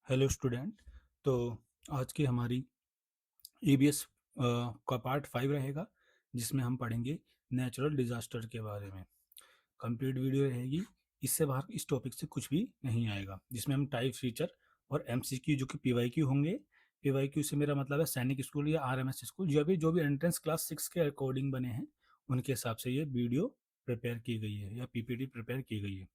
Hello student. तो आज की हमारी ईबीएस का पार्ट 5 रहेगा, जिसमें हम पढ़ेंगे नेचुरल डिजास्टर के बारे में। कंप्लीट वीडियो रहेगी, इससे बाहर इस टॉपिक से कुछ भी नहीं आएगा, जिसमें हम टाइप फीचर और एमसीक्यू जो कि पीवाईक्यू होंगे। पीवाईक्यू से मेरा मतलब है सैनिक स्कूल या आरएमएस स्कूल, जो भी एंट्रेंस क्लास 6 के अकॉर्डिंग बने हैं, उनके हिसाब से ये वीडियो प्रिपेयर की गई है या पीपीटी प्रिपेयर की गई है।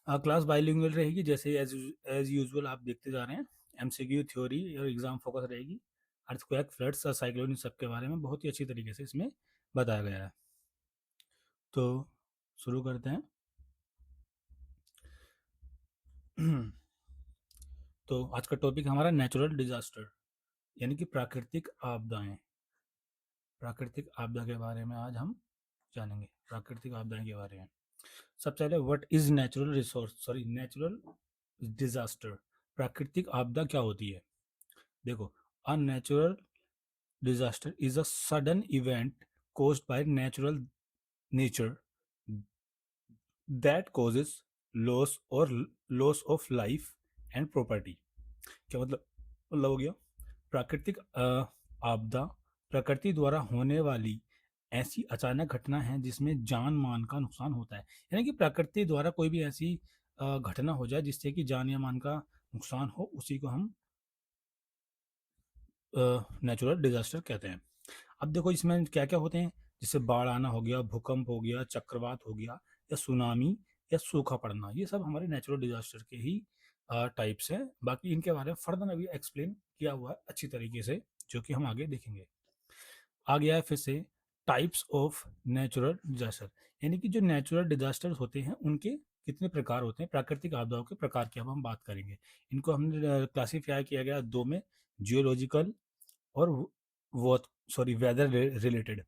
क्लास बाइलिंगुअल रहेगी, जैसे एज यूजुअल आप देखते जा रहे हैं। एमसीक्यू, थ्योरी और एग्जाम फोकस रहेगी। अर्थक्वेक, फ्लड्स और साइक्लोन, इन सब के बारे में बहुत ही अच्छी तरीके से इसमें बताया गया है। तो शुरू करते हैं। तो आज का टॉपिक हमारा नेचुरल डिजास्टर, यानी कि प्राकृतिक आपदाएं। प्राकृतिक आपदा के बारे में आज हम जानेंगे, प्राकृतिक आपदाएं के बारे में। सबसे पहले व्हाट इज नेचुरल डिजास्टर। प्राकृतिक आपदा क्या होती है? देखो, a natural disaster is a sudden event caused by natural nature that causes loss of life and property। क्या मतलब हो गया? प्राकृतिक आपदा प्रकृति द्वारा होने वाली ऐसी अचानक घटना है जिसमें जान मान का नुकसान होता है। यानी कि प्रकृति द्वारा कोई भी ऐसी घटना हो जाए जिससे कि जान या मान का नुकसान हो, उसी को हम नेचुरल डिजास्टर कहते हैं। अब देखो इसमें क्या क्या होते हैं, जैसे बाढ़ आना हो गया, भूकंप हो गया, चक्रवात हो गया, या सुनामी, या सूखा पड़ना। ये सब हमारे नेचुरल डिजास्टर के ही टाइप्स हैं। बाकी इनके बारे में फर्दर अभी एक्सप्लेन किया हुआ है अच्छी तरीके से, जो कि हम आगे देखेंगे। आ गया है फिर से टाइप्स ऑफ नेचुरल डिजास्टर, यानी कि जो नेचुरल डिजास्टर होते हैं उनके कितने प्रकार होते हैं, प्राकृतिक आपदाओं के प्रकार की अब हम बात करेंगे। इनको हमने क्लासीफाई किया गया दो में, जियोलॉजिकल और वो वेदर रिलेटेड,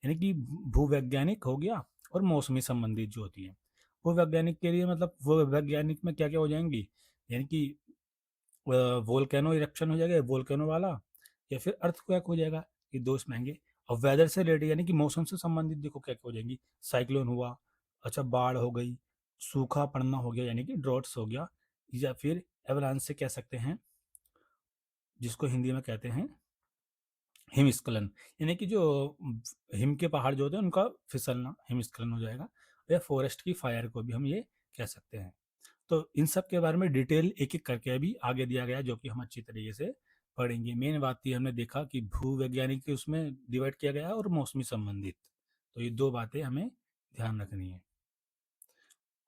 यानी कि भूवैज्ञानिक हो गया और मौसमी संबंधित जो होती है। भूवैज्ञानिक के लिए मतलब वो वैज्ञानिक में क्या क्या हो जाएंगी, यानी कि वोल्केनो इरप्शन हो जाएगा, वोल्केनो वाला, या फिर अर्थक्वेक हो जाएगा। ये दो इसमें आएंगे। और वेदर से रिलेटेड यानी कि मौसम से संबंधित देखो क्या क्या हो जाएंगी, साइक्लोन हुआ, अच्छा बाढ़ हो गई, सूखा पड़ना हो गया यानी कि ड्रॉट्स हो गया, या फिर एवलांच से कह सकते हैं, जिसको हिंदी में कहते हैं हिमस्खलन, यानी कि जो हिम के पहाड़ जो होते हैं उनका फिसलना हिमस्खलन हो जाएगा। या फॉरेस्ट की फायर को भी हम ये कह सकते हैं। तो इन सब के बारे में डिटेल एक एक करके अभी आगे दिया गया, जो कि हम अच्छी तरीके से पढ़ेंगे। मेन बात ये हमने देखा कि भूवैज्ञानिक के उसमें डिवाइड किया गया है और मौसमी संबंधित, तो ये दो बातें हमें ध्यान रखनी है।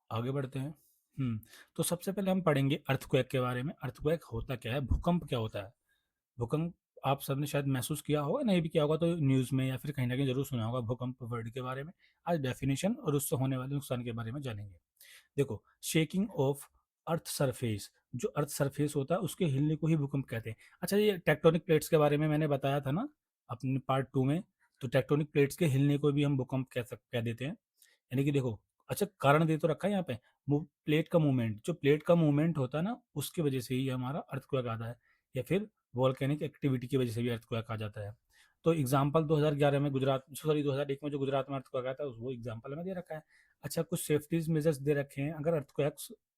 आगे बढ़ते हैं। तो सबसे पहले हम पढ़ेंगे अर्थक्वेक के बारे में। अर्थक्वेक होता क्या है, भूकंप क्या होता है। भूकंप आप सबने शायद महसूस किया होगा, नहीं भी किया होगा तो न्यूज़ में या फिर कहीं ना कहीं जरूर सुना होगा भूकंप वर्ड के बारे में। आज डेफिनेशन और उससे होने वाले नुकसान के बारे में जानेंगे। देखो, शेकिंग ऑफ अर्थ सरफेस, जो अर्थ सरफेस होता है उसके हिलने को ही भूकंप कहते हैं। अच्छा, ये टेक्टोनिक प्लेट्स के बारे में मैंने बताया था ना अपने पार्ट 2 में। तो टेक्टोनिक प्लेट्स के हिलने को भी हम भूकंप कह देते हैं। यानी कि देखो, अच्छा कारण दे तो रखा है यहाँ पे, प्लेट का मूवमेंट, जो प्लेट का मूवमेंट होता है ना, उसकी वजह से ही हमारा अर्थक्वेक आता है, या फिर वॉल्केनिक एक्टिविटी की वजह से भी अर्थक्वेक आ जाता है। तो एग्जाम्पल 2011 में गुजरात, सॉरी 2001 में जो गुजरात में अर्थक्वेक आया था, वो एग्जाम्पल हमें दे रखा है। अच्छा, कुछ सेफ्टीज मेजर्स दे रखे हैं, अगर अर्थक्वेक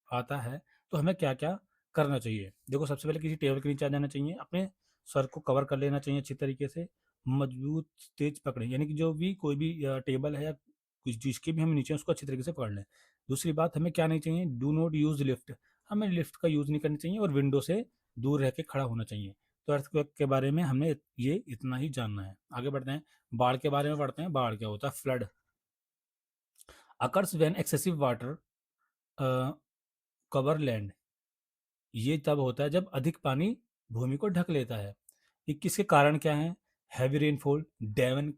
आता है तो हमें क्या क्या करना चाहिए। देखो, सबसे पहले किसी टेबल के नीचे आ जाना चाहिए, अपने सर को कवर कर लेना चाहिए अच्छी तरीके से, मजबूत तेज पकड़े, यानी कि जो भी कोई भी टेबल है या कुछ जिसके भी हम नीचे उसको अच्छी तरीके से पकड़ लें। दूसरी बात, हमें क्या नहीं चाहिए, डू नॉट यूज लिफ्ट, हमें लिफ्ट का यूज नहीं करना चाहिए, और विंडो से दूर रह के खड़ा होना चाहिए। तो अर्थक्वेक के बारे में हमने ये इतना ही जानना है। आगे बढ़ते हैं, बाढ़ के बारे में पढ़ते हैं। बाढ़ क्या होता है, flood occurs when excessive water cover land, ये तब होता है जब अधिक पानी भूमि को ढक लेता है। ये किसके कारण क्या है, हैवी रेनफॉल, डैम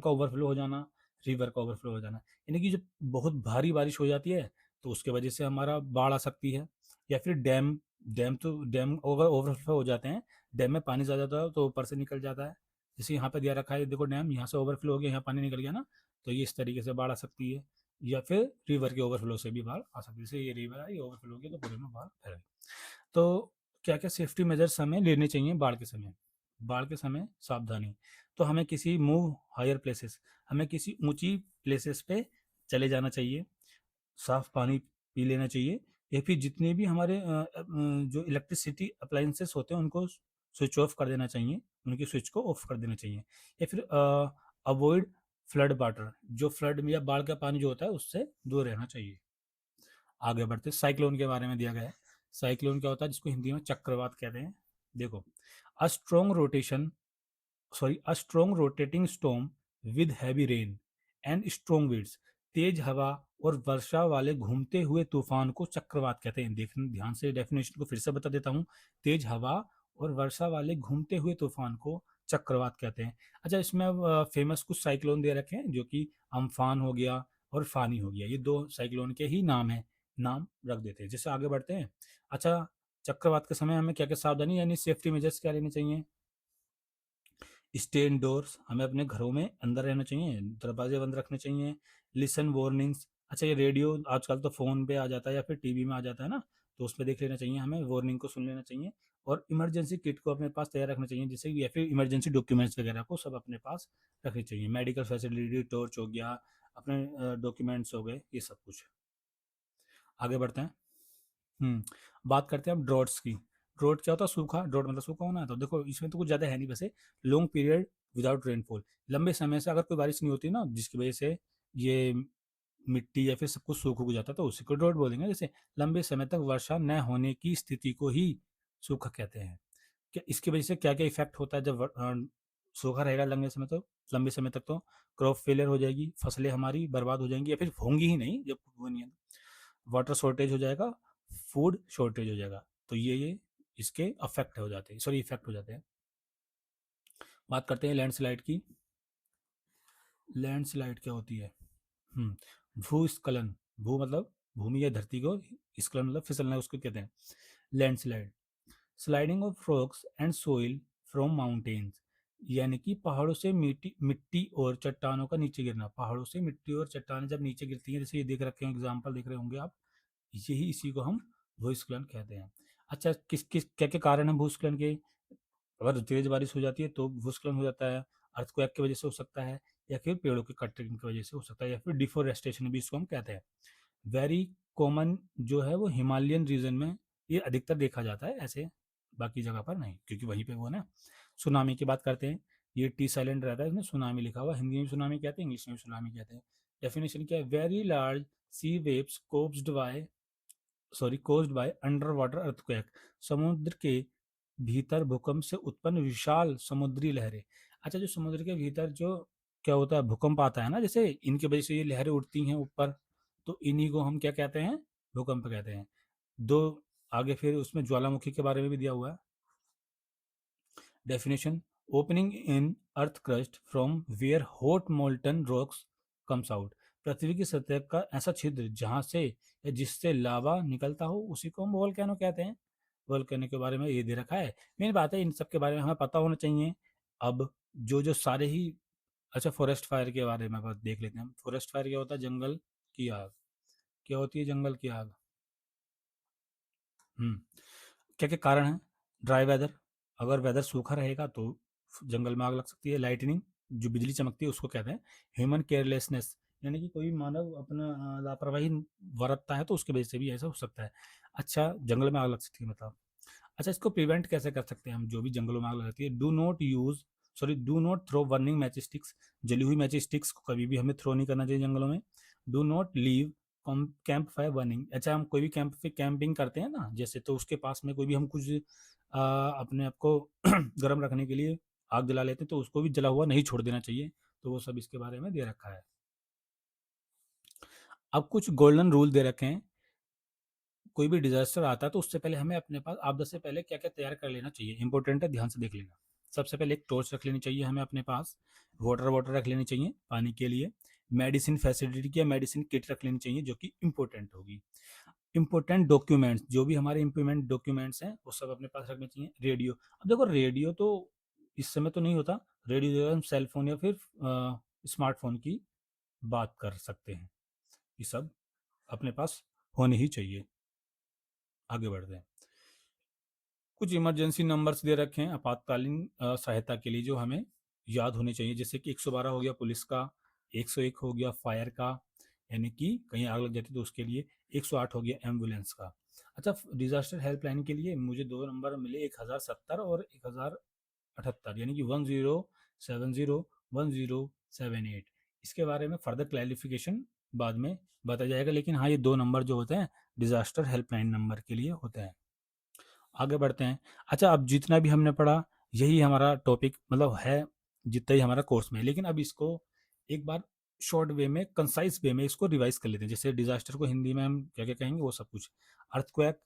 का ओवरफ्लो हो जाना, रिवर का ओवरफ्लो हो जाना, यानी कि जब बहुत भारी बारिश हो जाती है तो उसके वजह से हमारा बाढ़ आ सकती है। या फिर डैम ओवरफ्लो हो जाते हैं, डैम में पानी ज़्यादा होता है तो ऊपर से निकल जाता है। जैसे यहाँ पे दिया रखा है, देखो डैम यहाँ से ओवरफ्लो हो गया, यहाँ पानी निकल गया ना, तो ये इस तरीके से बाढ़ आ सकती है। या फिर रिवर के ओवरफ्लो से भी बाढ़ आ सकती है, जैसे ये रिवर है, ये ओवरफ्लो हो गया तो पूरे में बाढ़ फैल गई। तो क्या-क्या सेफ्टी मेजर्स हमें लेने चाहिए बाढ़ के समय? बाढ़ के समय सावधानी, तो हमें किसी मूव हायर प्लेसेस, हमें किसी ऊँची प्लेसेस पे चले जाना चाहिए, साफ पानी पी लेना चाहिए, या फिर जितने भी हमारे जो इलेक्ट्रिसिटी अप्लायंसेस होते हैं उनको स्विच ऑफ कर देना चाहिए, उनकी स्विच को ऑफ कर देना चाहिए। या फिर अवॉइड फ्लड वाटर, जो फ्लड में या बाढ़ का पानी जो होता है उससे दूर रहना चाहिए। आगे बढ़ते साइक्लोन के बारे में दिया गया है। साइक्लोन क्या होता है, जिसको हिंदी में चक्रवात कहते हैं। देखो, a strong rotation a strong rotating storm with heavy rain and strong winds, तेज हवा और वर्षा वाले घूमते हुए तूफान को चक्रवात कहते हैं। देखना ध्यान से, डेफिनेशन को फिर से बता देता हूँ। तेज हवा और वर्षा वाले घूमते हुए तूफान को चक्रवात कहते हैं। अच्छा, इसमें अब फेमस कुछ साइक्लोन दे रखे हैं, जो कि अम्फान हो गया और फानी हो गया। ये दो साइक्लोन के ही नाम है, नाम रख देते हैं। जैसे आगे बढ़ते हैं। अच्छा, चक्रवात के समय हमें क्या क्या सावधानी यानी सेफ्टी मेजर्स क्या लेने चाहिए? स्टे इनडोर्स, हमें अपने घरों में अंदर रहना चाहिए, दरवाजे बंद रखने चाहिए। लिसन वार्निंग्स, अच्छा ये रेडियो आजकल तो फ़ोन पे आ जाता है या फिर टीवी में आ जाता है ना, तो उस पे देख लेना चाहिए, हमें वार्निंग को सुन लेना चाहिए। और इमरजेंसी किट को अपने पास तैयार रखना चाहिए, जैसे या फिर इमरजेंसी डॉक्यूमेंट्स वगैरह को सब अपने पास रखने चाहिए। मेडिकल फैसिलिटी, टॉर्च हो गया, अपने डॉक्यूमेंट्स हो गए, ये सब कुछ। आगे बढ़ते हैं। बात करते हैं अब ड्रॉट्स की। ड्रॉट क्या होता है? सूखा। ड्रॉट मतलब सूखा होना है। तो देखो, इसमें तो कुछ ज़्यादा है नहीं वैसे। लॉन्ग पीरियड विदाउट रेनफॉल, लंबे समय से अगर कोई बारिश नहीं होती ना, जिसकी वजह से ये मिट्टी या फिर सब कुछ सूख उग जाता है, तो उसी को ड्रॉट बोलेंगे। जैसे लंबे समय तक वर्षा न होने की स्थिति को ही सूखा कहते हैं। क्या इसकी वजह से क्या क्या इफेक्ट होता है जब सूखा रहेगा लंबे समय तक? तो क्रॉप फेलियर हो जाएगी, फसलें हमारी बर्बाद हो जाएंगी, या फिर होंगी ही नहीं जब वो नहीं है। वाटर शॉर्टेज हो जाएगा, फूड शॉर्टेज हो जाएगा। तो ये इसके अफेक्ट हो जाते हैं, सॉरी इफेक्ट हो जाते हैं। बात करते हैं लैंडस्लाइड की। लैंडस्लाइड क्या होती है? भूस्खलन। भू मतलब भूमि या धरती को, स्खलन मतलब फिसलना, उसको कहते हैं landslide. Sliding of rocks and soil from mountains, यानी कि पहाड़ों से मिट्टी मिट्टी और चट्टानों का नीचे गिरना। पहाड़ों से मिट्टी और चट्टानें जब नीचे गिरती हैं, जैसे ये देख रखे हैं, एग्जाम्पल देख रहे होंगे आप, यही इसी को हम भूस्खलन कहते हैं। अच्छा, किस किस क्या क्या कारण है भूस्खलन के? अगर तेज बारिश हो जाती है तो भूस्खलन हो जाता है, अर्थक्वेक की वजह से हो सकता है, या फिर पेड़ों की कटिंग की वजह से हो सकता है, या फिर डिफोरेस्टेशन भी इसको हम कहते हैं। वेरी कॉमन जो है वो हिमालयन रीजन में ये अधिकतर देखा जाता है, ऐसे बाकी जगह पर नहीं, क्योंकि वहीं पे वो ना। सुनामी की बात करते हैं। ये टी साइलेंट रहता है, इसमें सुनामी लिखा हुआ, हिंदी में सुनामी कहते हैं, इंग्लिश में सुनामी कहते हैं। डेफिनेशन क्या है? Very large sea waves caused by under water earthquake, समुद्र के भीतर भूकंप से उत्पन्न विशाल समुद्री लहरें। अच्छा, जो समुद्र के भीतर जो क्या होता है, भूकंप आता है ना, जैसे इनकी वजह से ये लहरें उठती हैं ऊपर, तो इन्हीं को हम क्या कहते हैं? भूकंप कहते हैं। दो आगे फिर उसमें ज्वालामुखी के बारे में भी दिया हुआ है। Definition, opening in earth crust from where hot molten rocks comes out, पृथ्वी की सतह का ऐसा छिद्र जहां से या जिससे लावा निकलता हो, उसी को हम वोल्केनो कहते हैं। वोल्केनो के बारे में ये दे रखा है। मेन बात है, इन सब के बारे में हमें पता होना चाहिए। अब जो जो सारे ही, अच्छा फॉरेस्ट फायर के बारे में बस देख लेते हैं हम। फॉरेस्ट फायर क्या होता है? जंगल की आग। क्या होती है जंगल की आग? हम्म क्या क्या कारण है? ड्राई वेदर, अगर वेदर सूखा रहेगा तो जंगल में आग लग सकती है। लाइटनिंग, जो बिजली चमकती है उसको कहते हैं। ह्यूमन केयरलेसनेस, यानी कि कोई मानव अपना लापरवाही बरतता है तो उसकी वजह से भी ऐसा हो सकता है। अच्छा, जंगल में आग लग सकती है मतलब। अच्छा, इसको प्रिवेंट कैसे कर सकते हैं हम, जो भी जंगलों में आग लगाती है? Do not throw burning match sticks, जली हुई मैच स्टिक्स को कभी भी हमें थ्रो नहीं करना चाहिए जंगलों में। Do not leave camp fire burning, अच्छा हम कोई भी कैंप पे कैंपिंग करते हैं ना, जैसे, तो उसके पास में कोई भी हम कुछ अपने आप को गर्म रखने के लिए आग जला लेते हैं, तो उसको भी जला हुआ नहीं छोड़ देना चाहिए। तो वो सब इसके बारे में दे रखा है। अब कुछ गोल्डन रूल दे रखे हैं। कोई भी डिजास्टर आता है तो उससे पहले हमें अपने पास आपदा से पहले क्या क्या तैयार कर लेना चाहिए, इंपॉर्टेंट है, ध्यान से देख लेना। सबसे पहले एक टॉर्च रख लेनी चाहिए हमें अपने पास। वाटर रख लेनी चाहिए पानी के लिए। मेडिसिन फैसिलिटी की मेडिसिन किट रख लेनी चाहिए, जो कि इंपॉर्टेंट होगी। इंपॉर्टेंट डॉक्यूमेंट्स, जो भी हमारे इंपॉर्टेंट डॉक्यूमेंट्स हैं वो सब अपने पास रखने चाहिए। रेडियो, अब देखो रेडियो तो इस समय तो नहीं होता। रेडियो जो है हम सेल फोन या फिर स्मार्टफोन की बात कर सकते हैं। ये सब अपने पास होने ही चाहिए। आगे बढ़ते हैं। कुछ इमरजेंसी नंबर्स दे रखे हैं आपातकालीन सहायता के लिए, जो हमें याद होने चाहिए, जैसे कि 112 हो गया पुलिस का, 101 हो गया फायर का, यानी कि कहीं आग लग जाती है तो उसके लिए 108 हो गया एम्बुलेंस का। अच्छा, डिजास्टर हेल्पलाइन के लिए मुझे दो नंबर मिले, 1070 और 1078, यानी कि 1070 1078। इसके बारे में फर्दर क्लैरिफिकेशन बाद में बताया जाएगा, लेकिन हाँ, ये दो नंबर जो होते हैं डिजास्टर हेल्पलाइन नंबर के लिए होते हैं। आगे बढ़ते हैं। अच्छा, अब जितना भी हमने पढ़ा यही हमारा टॉपिक मतलब है, जितना ही हमारा कोर्स में है, लेकिन अब इसको एक बार शॉर्ट वे में, कंसाइज वे में इसको रिवाइज कर लेते हैं। जैसे डिजास्टर को हिंदी में हम क्या क्या कहेंगे वो सब कुछ। अर्थक्वेक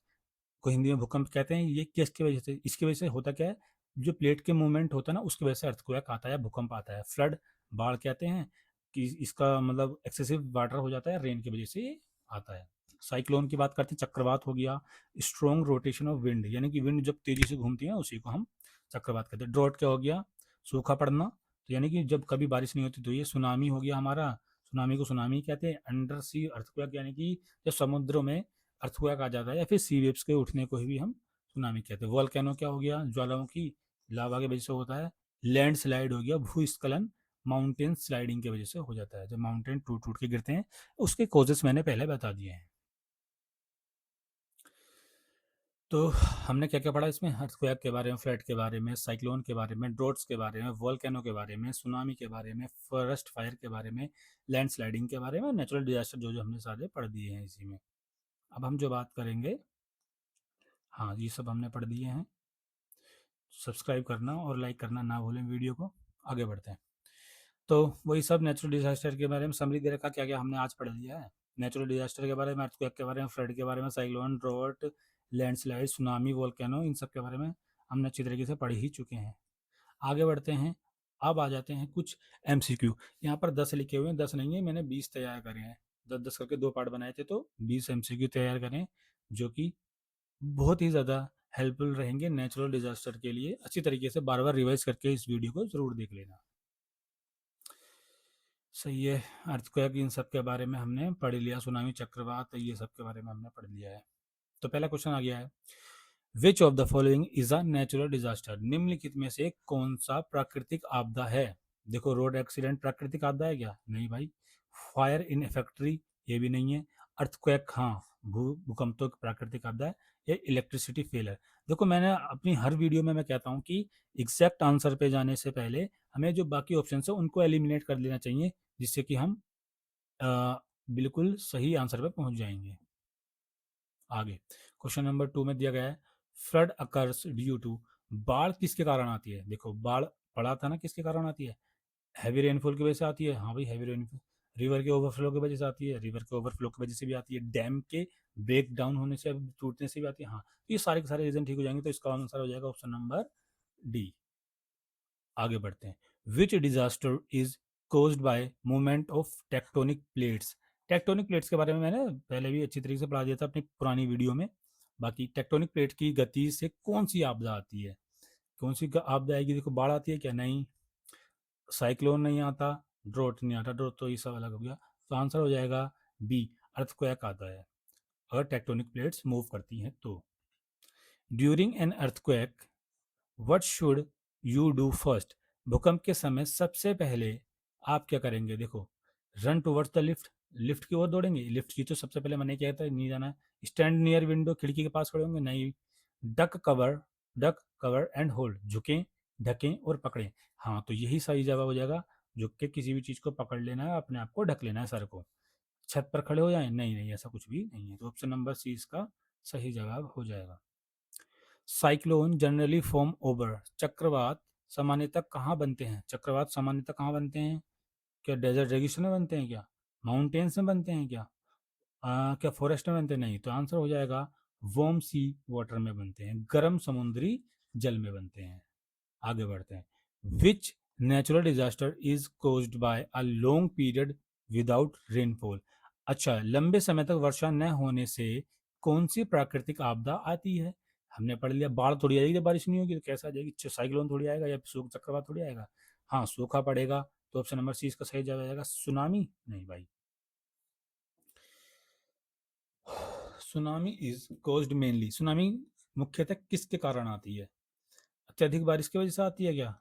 को हिंदी में भूकंप कहते हैं। ये किसकी वजह से, इसकी वजह से होता क्या है, जो प्लेट के मूवमेंट होता है ना उसकी वजह से अर्थक्वेक आता है, भूकंप आता है। फ्लड, बाढ़ कहते हैं कि इसका मतलब एक्सेसिव वाटर हो जाता है, रेन की वजह से ये आता है। साइक्लोन की बात करते हैं, चक्रवात हो गया, स्ट्रॉन्ग रोटेशन ऑफ विंड, यानी कि विंड जब तेजी से घूमती है उसी को हम चक्रवात कहते हैं। ड्रॉट क्या हो गया, सूखा पड़ना, तो यानी कि जब कभी बारिश नहीं होती तो ये सुनामी हो गया हमारा, सुनामी को सुनामी कहते हैं। अंडर सी अर्थक्वेक, यानी कि जब समुद्रों में अर्थक्वेक आ जाता है या फिर सी वेव्स के उठने को भी हम सुनामी कहते हैं। वॉल्केनो क्या हो गया, ज्वालामुखी, लावा की वजह से होता है। लैंड स्लाइड हो गया, भूस्खलन, माउंटेन स्लाइडिंग की वजह से हो जाता है, जब माउंटेन टूट टूट के गिरते हैं। उसके कॉजेस मैंने पहले बता दिए हैं। तो हमने क्या क्या पढ़ा इसमें, अर्थक्वेक के बारे में, फ्लड के बारे में, साइक्लोन के बारे में, ड्रॉट्स के बारे में, वॉल्केनो के बारे में, सुनामी के बारे में, फॉरेस्ट फायर के बारे में, लैंड स्लाइडिंग के बारे में, नेचुरल डिजास्टर जो जो हमने सारे पढ़ दिए हैं इसी में। अब हम जो बात करेंगे, हाँ ये सब हमने पढ़ दिए हैं। सब्सक्राइब करना और लाइक करना ना भूलें वीडियो को। आगे बढ़ते हैं। तो वही सब नेचुरल डिजास्टर के बारे में समरी दे रखा, क्या क्या हमने आज पढ़ लिया है। नेचुरल डिजास्टर के बारे में, अर्थक्वेक के बारे में, फ्लड के बारे में, cyclone, drought, landslide, tsunami, volcano, इन सब के बारे में हमने अच्छी तरीके से पढ़ ही चुके हैं। आगे बढ़ते हैं। अब आ जाते हैं कुछ एमसीक्यू। यहाँ पर 10 लिखे हुए हैं, 10 नहीं है, मैंने 20 तैयार करे हैं। 10-10 करके दो पार्ट बनाए थे, तो 20 एमसीक्यू तैयार करें, जो कि बहुत ही ज़्यादा हेल्पफुल रहेंगे नेचुरल डिजास्टर के लिए। अच्छी तरीके से बार बार रिवाइज करके इस वीडियो को ज़रूर देख लेना। सही है। अर्थक्वेक इन सब के बारे में हमने पढ़ लिया, सुनामी, चक्रवात, ये सब के बारे में हमने पढ़ लिया है। तो पहला क्वेश्चन आ गया है, which of the following is a natural disaster, निम्नलिखित में से कौन सा प्राकृतिक आपदा है। देखो, रोड एक्सीडेंट प्राकृतिक आपदा है क्या, नहीं भाई। फायर इन फैक्ट्री, ये भी नहीं है। अर्थक्वेक, हाँ, भूकंप तो प्राकृतिक आपदा है। ये इलेक्ट्रिसिटी फेलर। देखो, मैंने अपनी हर वीडियो में मैं कहता हूँ कि एग्जैक्ट आंसर पे जाने से पहले हमें जो बाकी ऑप्शन है उनको एलिमिनेट कर लेना चाहिए, जिससे कि हम बिल्कुल सही आंसर पे पहुंच जाएंगे। आगे क्वेश्चन नंबर 2 में दिया गया है, फ्लड अकर्स ड्यू टू, बाढ़ किसके कारण आती है। देखो, बाढ़ पड़ा था ना, किसके कारण आती है, हैवी रेनफॉल की वजह से आती है। हाँ भाई, हैवी रेनफॉल, रिवर के ओवरफ्लो की वजह से आती है, रिवर के ओवरफ्लो की वजह से भी आती है, डैम के ब्रेक डाउन होने से, टूटने से भी आती है। हाँ, तो ये सारे के सारे रीजन ठीक हो जाएंगे, तो इसका आंसर हो जाएगा ऑप्शन नंबर डी। आगे बढ़ते हैं। Which disaster is caused by movement of tectonic plates. Tectonic plates के बारे में मैंने पहले भी अच्छी तरीके से पढ़ा दिया था अपनी पुरानी वीडियो में। बाकी टेक्टोनिक प्लेट की गति से कौन सी आपदा आती है, कौन सी आपदा आएगी। देखो, बाढ़ आती है क्या, नहीं। साइक्लोन नहीं आता, ड्रोट नहीं आता, ड्रोट तो ये सब अलग हो गया। तो आंसर हो जाएगा बी, अर्थक्वेक आता है, अगर टेक्टोनिक प्लेट्स मूव करती हैं तो। During an earthquake what should you do first, भूकंप के समय सबसे पहले आप क्या करेंगे। देखो, run towards the lift, lift की ओर दौड़ेंगे, लिफ्ट की तो सबसे पहले मैंने क्या था, नहीं जाना है। स्टैंड नियर विंडो, खिड़की के पास खड़े होंगे, नहीं। Duck cover, duck cover and hold, झुकें, ढकें और पकड़ें। हाँ, तो यही सही जवाब हो जाएगा, झुक के किसी भी चीज को पकड़ लेना है, अपने आप को ढक लेना है, सर को। छत पर खड़े हो जाए, नहीं नहीं, ऐसा कुछ भी नहीं है। तो ऑप्शन नंबर सी इसका सही जवाब हो जाएगा। साइक्लोन जनरली फॉर्म ओवर, चक्रवात सामान्यतः कहाँ बनते हैं, चक्रवात सामान्यतः कहाँ बनते हैं। क्या डेजर्ट रेगिस्तान में बनते हैं क्या, माउंटेन्स में बनते हैं क्या, क्या फॉरेस्ट में बनते हैं, नहीं। तो आंसर हो जाएगा वार्म सी वाटर में बनते हैं, गर्म समुद्री जल में बनते हैं। आगे बढ़ते हैं। विच natural disaster is caused bye a long period without rainfall. अच्छा, लंबे समय तक वर्षा न होने से कौन सी प्राकृतिक आपदा आती है। हमने पढ़ लिया, बाढ़ थोड़ी आएगी जब बारिश नहीं होगी, तो कैसा आ जाएगी, साइक्लोन थोड़ी आएगा या चक्रवात थोड़ी आएगा। हाँ, सूखा पड़ेगा, तो ऑप्शन नंबर सी इसका सही जवाब आएगा। सुनामी, नहीं भाई। Tsunami is caused mainly, tsunami मुख्यतः किसके कारण आती है, अत्यधिक बारिश की वजह से आती है क्या,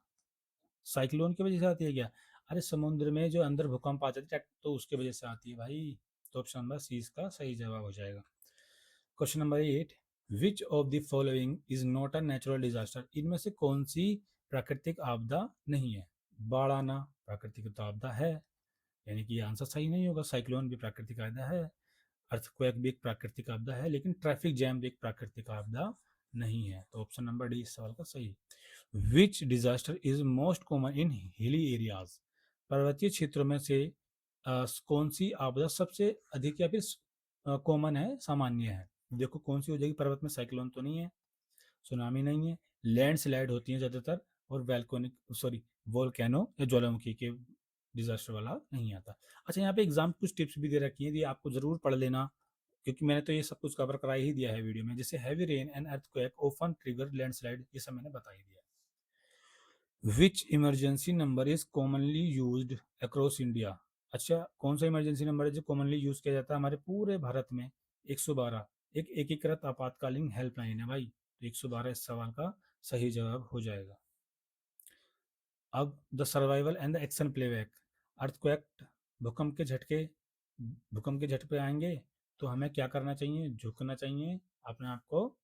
साइक्लोन की वजह से आती है क्या। अरे, समुद्र में जो अंदर भूकंप आ जाते हैं तो उसके वजह से आती है भाई। तो ऑप्शन नंबर सी इसका सही जवाब हो जाएगा। Question number 8, which of the following is not a natural disaster, इनमें से कौन सी प्राकृतिक आपदा नहीं है? बाढ़ आना प्राकृतिक आपदा है, यानी कि ये आंसर सही नहीं होगा। साइक्लोन भी प्राकृतिक आपदा है, अर्थक्वेक भी एक प्राकृतिक आपदा है, लेकिन ट्रैफिक जैम भी एक प्राकृतिक आपदा नहीं है। तो ऑप्शन नंबर डी इस सवाल का सही। Which disaster is most common in hilly areas, पर्वतीय क्षेत्रों में से कौन सी आपदा सबसे अधिक या फिर कॉमन है, सामान्य है? देखो कौन सी हो जाएगी, पर्वत में साइक्लोन तो नहीं है, सुनामी नहीं है, लैंडस्लाइड होती है ज़्यादातर, और वोल्केनो या ज्वालामुखी के डिजास्टर वाला नहीं आता। अच्छा, यहाँ पे एग्जाम कुछ टिप्स भी दे रखी है, ये आपको जरूर पढ़ लेना, क्योंकि मैंने तो ये सब कुछ कवर करा ही दिया है वीडियो में। जैसे heavy rain and earthquake often trigger landslide, ये सब मैंने बता ही दिया। Which emergency number is commonly used across India, अच्छा कौन सा इमरजेंसी नंबर है जो कॉमनली यूज किया जाता है हमारे पूरे भारत में? 112, एक एकीकृत आपातकालीन हेल्पलाइन है भाई, तो 112 इस सवाल का सही जवाब हो जाएगा। अब the survival and the action playback, earthquake, भूकंप के झटके आएंगे तो हमें क्या करना चाहिए? झुकना चाहिए, अपने आप को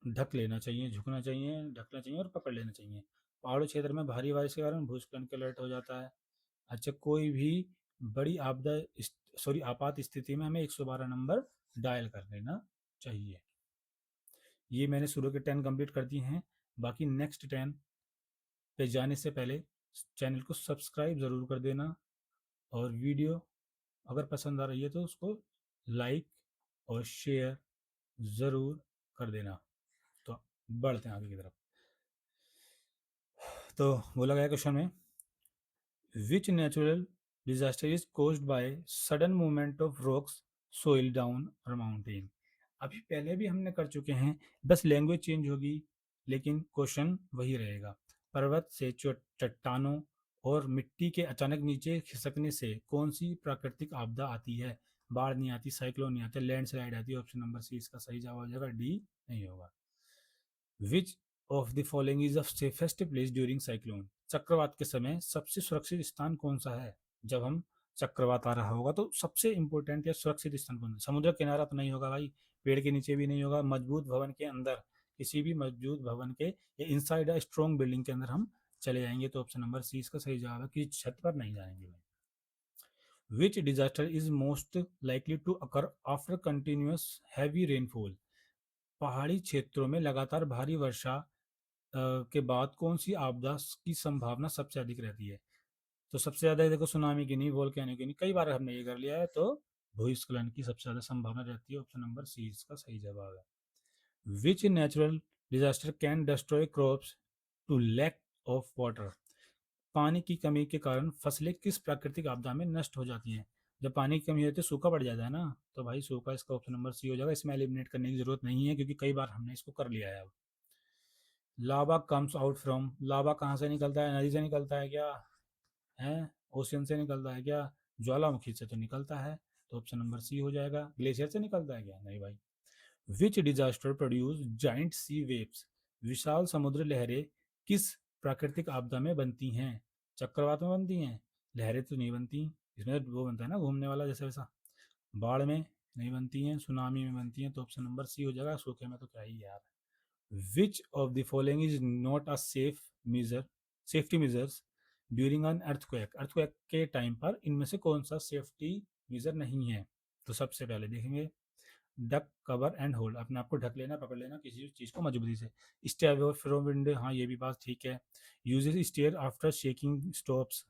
ढक लेना चाहिए, झुकना चाहिए, ढकना चाहिए और पकड़ लेना चाहिए। पहाड़ी क्षेत्र में भारी बारिश के कारण भूस्खलन के अलर्ट हो जाता है। अच्छा, कोई भी बड़ी आपात स्थिति में हमें 112 नंबर डायल कर लेना चाहिए। ये मैंने शुरू के 10 कंप्लीट कर दिए हैं, बाकी नेक्स्ट 10 पे जाने से पहले चैनल को सब्सक्राइब ज़रूर कर देना, और वीडियो अगर पसंद आ रही है तो उसको लाइक और शेयर ज़रूर कर देना। तो बढ़ते हैं आगे की तरफ। तो बोला गया क्वेश्चन में, विच natural disaster is caused by sudden movement of rocks, soil down और माउंटेन। अभी पहले भी हमने कर चुके हैं, बस लैंग्वेज चेंज होगी, लेकिन क्वेश्चन वही रहेगा। पर्वत से चट्टानों और मिट्टी के अचानक नीचे खिसकने से कौन सी प्राकृतिक आपदा आती है? बाढ़ नहीं आती, साइक्लोन नहीं आता, लैंडस्लाइड आती है। ऑप्शन नंबर सी इसका सही जवाब हो जाएगा, डी नहीं होगा। Which of the following is the safest place during cyclone, चक्रवात के समय सबसे सुरक्षित स्थान कौन सा है? जब हम चक्रवात आ रहा होगा तो सबसे इंपॉर्टेंट या सुरक्षित स्थान कौन सा? समुद्र किनारा तो नहीं होगा भाई, पेड़ के नीचे भी नहीं होगा, मजबूत भवन के अंदर, किसी भी मजबूत भवन के या इनसाइड अ स्ट्रॉन्ग बिल्डिंग के अंदर हम चले जाएंगे। तो ऑप्शन नंबर सी इसका सही जवाब है कि छत पर नहीं जाएंगे भाई। Which disaster is most likely to occur after continuous heavy rainfall, पहाड़ी क्षेत्रों में लगातार भारी वर्षा के बाद कौन सी आपदा की संभावना सबसे अधिक रहती है? तो सबसे ज्यादा देखो सुनामी की नहीं, वोल्केनो की नहीं, कई बार हमने ये कर लिया है, तो भूस्खलन की सबसे ज्यादा संभावना रहती है। ऑप्शन नंबर सी इसका सही जवाब है। Which natural disaster can destroy crops to lack of water, पानी की कमी के कारण फसलें किस प्राकृतिक आपदा में नष्ट हो जाती हैं? जब पानी की कमी होती है तो सूखा पड़ जाता है ना, तो भाई सूखा इसका ऑप्शन नंबर सी हो जाएगा। इसमें एलिमिनेट करने की जरूरत नहीं है, क्योंकि कई बार हमने इसको कर लिया है। अब लावा कम्स आउट फ्रॉम, लावा कहाँ से निकलता है? नदी से निकलता है क्या? है, ओशियन से निकलता है क्या? ज्वालामुखी से तो निकलता है, तो ऑप्शन नंबर सी हो जाएगा। ग्लेशियर से निकलता है क्या? नहीं भाई। Which disaster produce giant C waves, विशाल समुद्र लहरें किस प्राकृतिक आपदा में बनती हैं? चक्रवात में बनती हैं? लहरें तो नहीं बनती, इसमें वो बनता है ना घूमने वाला, जैसे वैसा। बाढ़ में नहीं बनती हैं, सुनामी में बनती हैं, तो ऑप्शन नंबर सी हो जाएगा। सूखे में तो क्या ही यार। Which of the following is not a safety measures during an earthquake, earthquake के टाइम पर इनमें से कौन सा सेफ्टी मेजर नहीं है? तो सबसे पहले देखेंगे, डक कवर एंड होल्ड, अपने आप को ढक लेना, पकड़ लेना किसी चीज को मजबूती से। स्टेयर फ्रॉम विंडो, हाँ ये भी बात ठीक है। Uses stair after shaking stops,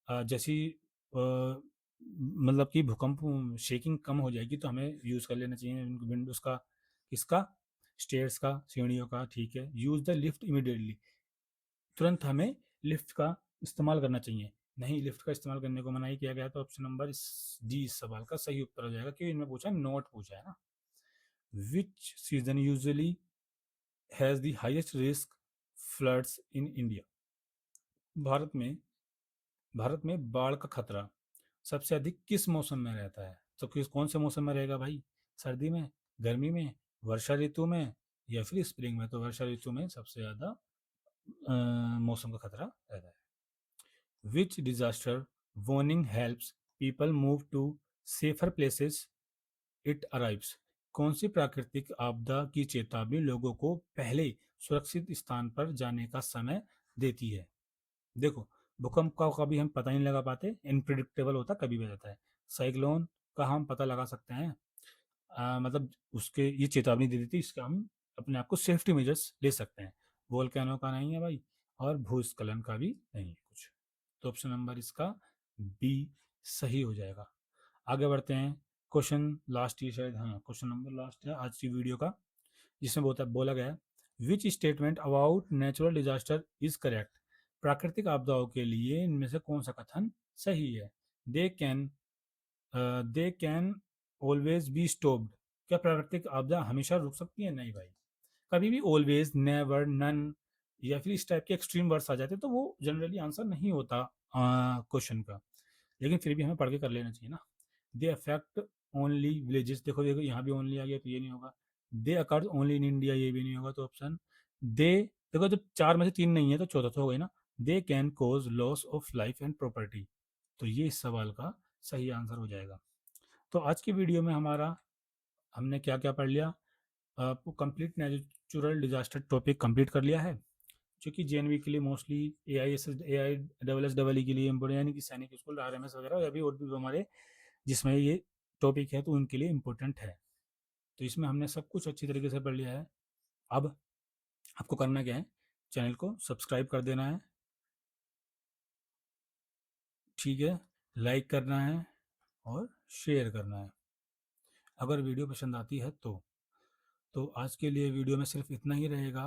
जैसी मतलब कि भूकंप शेकिंग कम हो जाएगी तो हमें यूज कर लेना चाहिए विंडोज का, किसका? स्टेयर्स का, सीढ़ियों का, ठीक है। यूज द लिफ्ट इमीडिएटली, तुरंत हमें लिफ्ट का इस्तेमाल करना चाहिए। नहीं, लिफ्ट का इस्तेमाल करने को मनाही किया गया, तो ऑप्शन नंबर डी इस सवाल का सही उत्तर हो जाएगा, क्योंकि इनमें पूछा नोट पूछा है ना। विच season usually has the highest risk floods in India, Bharat में बाढ़ का खतरा सबसे अधिक किस मौसम में रहता है? तो किस कौन से मौसम में रहेगा भाई? सर्दी में, गर्मी में, वर्षा ऋतु में, या फिर स्प्रिंग में? तो वर्षा ऋतु में सबसे ज्यादा मौसम का खतरा रहता है। Which disaster warning helps people move to safer places it arrives. कौन सी प्राकृतिक आपदा की चेतावनी लोगों को पहले सुरक्षित स्थान पर जाने का समय देती है? देखो, भूकंप का कभी हम पता ही नहीं लगा पाते, इनप्रिडिक्टेबल होता, कभी भी रहता है। साइक्लोन का हम पता लगा सकते हैं, मतलब उसके ये चेतावनी दे देती है, इसका हम अपने आप को सेफ्टी मेजर्स ले सकते हैं। वोल्केनो का नहीं है भाई, और भूस्खलन का भी नहीं है कुछ। तो ऑप्शन नंबर इसका बी सही हो जाएगा। आगे बढ़ते हैं। क्वेश्चन लास्ट ही शायद, हाँ क्वेश्चन नंबर लास्ट है आज की वीडियो का, जिसमें बोला गया which statement about natural disaster is correct. प्राकृतिक आपदाओं के लिए इनमें से कौन सा कथन सही है? They can always be stopped. क्या प्राकृतिक आपदा हमेशा रुक सकती है? नहीं भाई, कभी भी ऑलवेज, नेवर, नन या फिर इस टाइप के एक्सट्रीम वर्ड्स आ जाते हैं तो वो जनरली आंसर नहीं होता क्वेश्चन का, लेकिन फिर भी हमें पढ़ के कर लेना चाहिए ना। दे अफेक्ट ओनली विलेजेस, देखो देखो यहाँ भी ओनली आ गया तो ये नहीं होगा। दे अकर्स ओनली इन इंडिया, ये भी नहीं होगा, तो ऑप्शन दे, देखो जब चार में से तीन नहीं है तो चौथा तो हो गई ना। They can cause loss of life and property, तो ये इस सवाल का सही आंसर हो जाएगा। तो आज की वीडियो में हमारा हमने क्या क्या पढ़ लिया, complete natural disaster topic complete कर लिया है, जो कि जेएनवी के लिए मोस्टली, AISSEE के लिए इम्पोर्टेंट, यानी कि सैनिक स्कूल, RMS वगैरह, अभी और भी हमारे जिसमें ये टॉपिक है तो उनके लिए इम्पोर्टेंट है। तो इसमें हमने सब कुछ अच्छी तरीके से पढ़ लिया है। अब आपको करना क्या है, चैनल को सब्सक्राइब कर देना है, ठीक है, लाइक करना है और शेयर करना है अगर वीडियो पसंद आती है तो। आज के लिए वीडियो में सिर्फ इतना ही रहेगा।